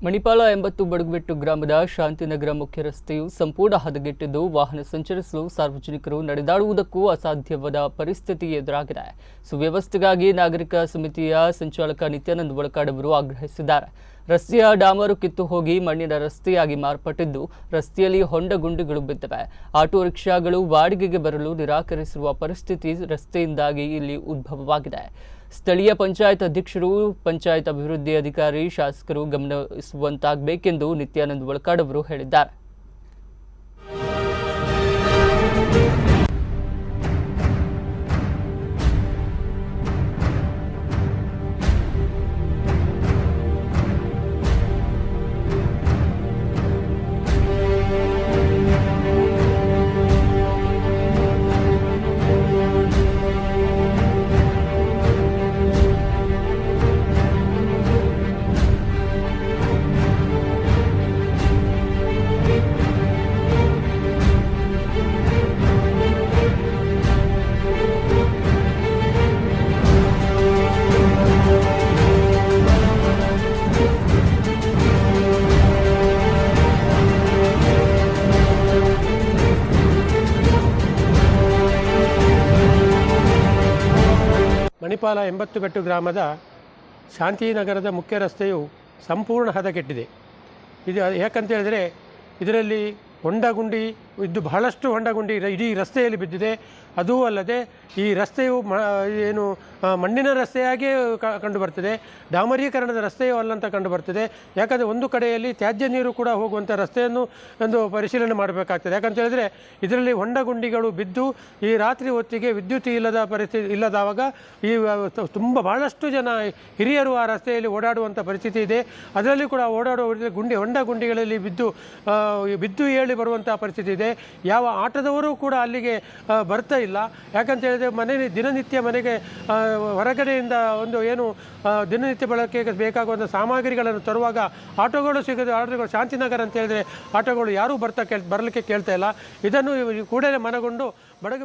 ಮಣಿಪಾಲ 80 ಬಡಗುಬೆಟ್ಟು ಗ್ರಾಮದ ಶಾಂತಿನಗರ ಮುಖ್ಯ ರಸ್ತೆಯು ಸಂಪೂರ್ಣ ಹದಗೆಟ್ಟಿದ್ದು ವಾಹನ ಸಂಚರಿಸಲು ಸಾರ್ವಜನಿಕರು ನಡೆದಾಡುವುದಕ್ಕೂ ಅಸಾಧ್ಯವಾದ ಪರಿಸ್ಥಿತಿ ಎದುರಾಗಿದೆ. ಸುವ್ಯವಸ್ಥೆಗಾಗಿ ನಾಗರಿಕ ಸಮಿತಿಯ ಸಂಚಾಲಕ ನಿತ್ಯಾನಂದ ವಳಕಾಡ್ ಅವರು ಆಗ್ರಹಿಸಿದ್ದಾರೆ. ರಸ್ತೆಯ ಡಾಮರು ಕಿತ್ತು ಹೋಗಿ ಮಣ್ಣಿನ ರಸ್ತೆಯಾಗಿ ಮಾರ್ಪಟ್ಟಿದ್ದು ರಸ್ತೆಯಲ್ಲಿ ಹೊಂಡ ಗುಂಡಿಗಳು ಬಿದ್ದಿವೆ. ಆಟೋ ರಿಕ್ಷಾಗಳು ಬಾಡಿಗೆಗೆ ಬರಲು ನಿರಾಕರಿಸಿರುವ ಪರಿಸ್ಥಿತಿ ರಸ್ತೆಯಿಂದಾಗಿ ಇಲ್ಲಿ ಉದ್ಭವವಾಗಿದೆ. ಸ್ಥಳೀಯ ಪಂಚಾಯತ್ ಅಧ್ಯಕ್ಷರು, ಪಂಚಾಯತ್ ಅಭಿವೃದ್ಧಿ ಅಧಿಕಾರಿ, ಶಾಸಕರು ಗಮನಿಸುವಂತಾಗಬೇಕೆಂದು ನಿತ್ಯಾನಂದ ವಳಕಾಡ್ ಅವರು ಹೇಳಿದ್ದಾರೆ. ಮಣಿಪಾಲ 80 ಬೆಟ್ಟು ಗ್ರಾಮದ ಶಾಂತಿನಗರದ ಮುಖ್ಯ ರಸ್ತೆಯು ಸಂಪೂರ್ಣ ಹದಗೆಟ್ಟಿದೆ. ಇದು ಯಾಕಂತ ಹೇಳಿದರೆ ಇದರಲ್ಲಿ ಹೊಂಡಗುಂಡಿ ಇದ್ದು ಬಹಳಷ್ಟು ಹೊಂಡಗುಂಡಿ ಇಡೀ ರಸ್ತೆಯಲ್ಲಿ ಬಿದ್ದಿದೆ. ಅದೂ ಅಲ್ಲದೆ ಈ ರಸ್ತೆಯು ಏನು ಮಣ್ಣಿನ ರಸ್ತೆಯಾಗಿಯೇ ಕಂಡುಬರ್ತದೆ, ಡಾಮರೀಕರಣದ ರಸ್ತೆಯೂ ಅಲ್ಲಂತ ಕಂಡುಬರ್ತದೆ. ಯಾಕಂದರೆ ಒಂದು ಕಡೆಯಲ್ಲಿ ತ್ಯಾಜ್ಯ ನೀರು ಕೂಡ ಹೋಗುವಂಥ ರಸ್ತೆಯನ್ನು ಒಂದು ಪರಿಶೀಲನೆ ಮಾಡಬೇಕಾಗ್ತದೆ. ಯಾಕಂತ ಹೇಳಿದರೆ ಇದರಲ್ಲಿ ಹೊಂಡಗುಂಡಿಗಳು ಬಿದ್ದು ಈ ರಾತ್ರಿ ಹೊತ್ತಿಗೆ ವಿದ್ಯುತ್ ಇಲ್ಲದ ಪರಿಸ್ಥಿತಿ ಇಲ್ಲದವಾಗ ಈ ಬಹಳಷ್ಟು ಜನ ಹಿರಿಯರು ಆ ರಸ್ತೆಯಲ್ಲಿ ಓಡಾಡುವಂಥ ಪರಿಸ್ಥಿತಿ ಇದೆ. ಅದರಲ್ಲಿ ಕೂಡ ಓಡಾಡುವ ಹೊಂಡಗುಂಡಿಗಳಲ್ಲಿ ಬಿದ್ದು ಏಳಿ ಬರುವಂಥ ಪರಿಸ್ಥಿತಿ ಇದೆ. ಯಾವ ಆಟೋದವರು ಕೂಡ ಅಲ್ಲಿಗೆ ಬರ್ತಾ ಇಲ್ಲ. ಯಾಕಂತ ಹೇಳಿದರೆ ದಿನನಿತ್ಯ ಮನೆಗೆ ಹೊರಗಡೆಯಿಂದ ಒಂದು ಏನು ದಿನನಿತ್ಯ ಬಳಕೆಗೆ ಬೇಕಾಗುವಂಥ ಸಾಮಗ್ರಿಗಳನ್ನು ತರುವಾಗ ಆಟೋಗಳು ಸಿಗದೆ, ಆಟೋಗಳು ಶಾಂತಿನಗರ ಅಂತ ಹೇಳಿದರೆ ಆಟೋಗಳು ಯಾರೂ ಬರಲಿಕ್ಕೆ ಕೇಳ್ತಾ ಇಲ್ಲ. ಇದನ್ನು ಕೂಡಲೇ ಮನಗೊಂಡು ಬಡಗು